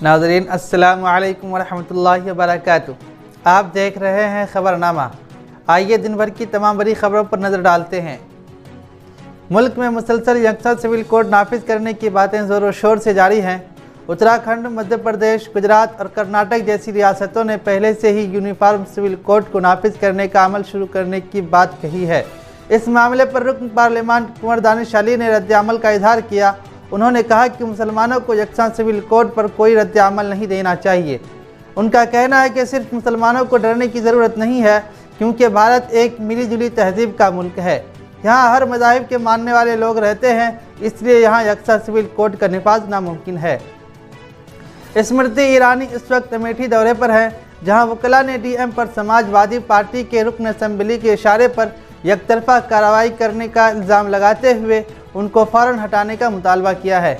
नाज़रीन अस्सलामु अलैकुम वरहमतुल्लाहि वबरकातुहू। आप देख रहे हैं खबरनामा। आइए दिन भर की तमाम बड़ी खबरों पर नज़र डालते हैं। मुल्क में मुसलसल यकसा सिविल कोड नाफिज करने की बातें ज़ोर शोर से जारी हैं। उत्तराखंड, मध्य प्रदेश, गुजरात और कर्नाटक जैसी रियासतों ने पहले से ही यूनिफॉर्म सिविल कोड को नाफिज करने का अमल शुरू करने की बात कही है। इस मामले पर रुकन पार्लियामान कुंवर दानिश अली ने रद्द-ए-अमल का इजहार किया। उन्होंने कहा कि मुसलमानों को यकसा सिविल कोड पर कोई रद्द-ए-अमल नहीं देना चाहिए। उनका कहना है कि सिर्फ मुसलमानों को डरने की ज़रूरत नहीं है, क्योंकि भारत एक मिली जुली तहजीब का मुल्क है। यहाँ हर मज़ाहिब के मानने वाले लोग रहते हैं, इसलिए यहाँ यकसा सिविल कोड का निफाज नामुमकिन है। स्मृति ईरानी इस वक्त अमेठी दौरे पर है, जहाँ वकला ने डीएम पर समाजवादी पार्टी के रुकन असम्बली के इशारे पर यकतरफा कार्रवाई करने का इल्ज़ाम लगाते हुए उनको फ़ौरन हटाने का मुतालबा किया है।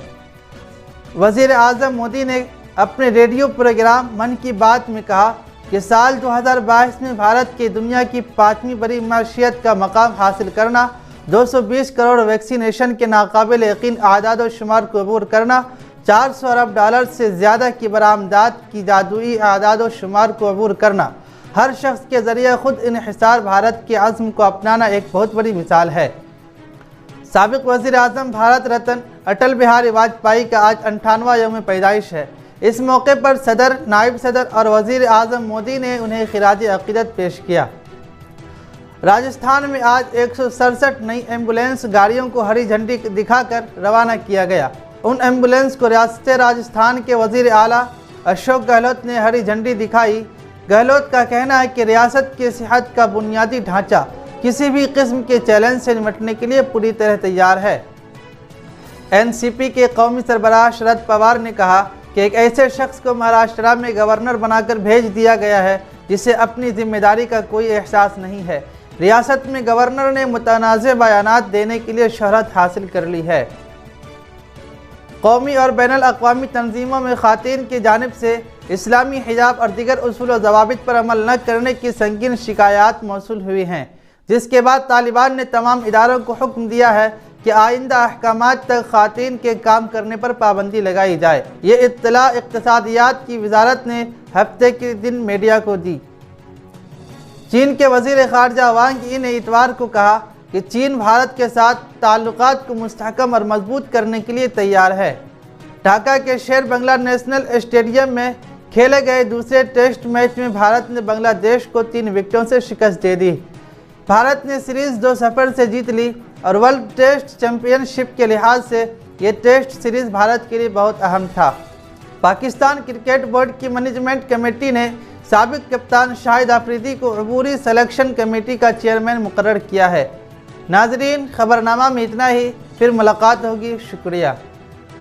वज़ीर आज़म मोदी ने अपने रेडियो प्रोग्राम मन की बात में कहा कि साल 2022 में भारत के दुनिया की 5वीं बड़ी मईशत का मकाम हासिल करना, 220 करोड़ वैक्सीनेशन के नाकाबिल यकीन आदाद व शुमार को अबूर करना, 400 अरब डॉलर से ज़्यादा की बरामदात की जादुई आदाद व शुमार को अबूर करना, हर शख्स के ज़रिए खुद इन्हिसार भारत के अज़्म को अपनाना एक बहुत बड़ी मिसाल है। साबिक़ वज़ीर आज़म भारत रत्न अटल बिहारी वाजपेयी का आज 58वां यौम पैदाइश है। इस मौके पर सदर, नायब सदर और वज़ीर आज़म मोदी ने उन्हें खिराज अक़ीदत पेश किया। राजस्थान में आज 167 नई एम्बुलेंस गाड़ियों को हरी झंडी दिखाकर रवाना किया गया। उन एम्बुलेंस को रियासत राजस्थान के वज़ीर आला अशोक गहलोत ने हरी झंडी दिखाई। गहलोत का कहना है कि रियासत की सेहत का बुनियादी ढांचा किसी भी किस्म के चैलेंज से निपटने के लिए पूरी तरह तैयार है। एनसीपी के कौमी सरबराह शरद पवार ने कहा कि एक ऐसे शख्स को महाराष्ट्र में गवर्नर बनाकर भेज दिया गया है जिसे अपनी जिम्मेदारी का कोई एहसास नहीं है। रियासत में गवर्नर ने मुतनाज़ बयानात देने के लिए शोहरत हासिल कर ली है। कौमी और बैनुल अक़वामी तंजीमों में ख़वातीन की जानिब से इस्लामी हिजाब और दीगर उसूल व ज़वाबित पर अमल न करने की संगीन शिकायत मौसूल हुई हैं, जिसके बाद तालिबान ने तमाम इदारों को हुक्म दिया है कि आइंदा अहकामात तक ख़वातीन के काम करने पर पाबंदी लगाई जाए। ये इत्तला इक़्तिसादियात की वजारत ने हफ्ते के दिन मीडिया को दी। चीन के वज़ीर ख़ारजा वांग यी ने इतवार को कहा कि चीन भारत के साथ ताल्लुकात को मुस्तहकम और मजबूत करने के लिए तैयार है। ढाका के शेर बंगला नेशनल स्टेडियम में खेले गए दूसरे टेस्ट मैच में भारत ने बांग्लादेश को 3 विकेटों से शिकस्त दे दी। भारत ने सीरीज़ 2-0 से जीत ली और वर्ल्ड टेस्ट चैंपियनशिप के लिहाज से ये टेस्ट सीरीज़ भारत के लिए बहुत अहम था। पाकिस्तान क्रिकेट बोर्ड की मैनेजमेंट कमेटी ने साबिक़ कप्तान शाहिद अफरीदी को अबूरी सिलेक्शन कमेटी का चेयरमैन मुकर्रर किया है। नाज़रीन, खबरनामा में इतना ही, फिर मुलाकात होगी। शुक्रिया।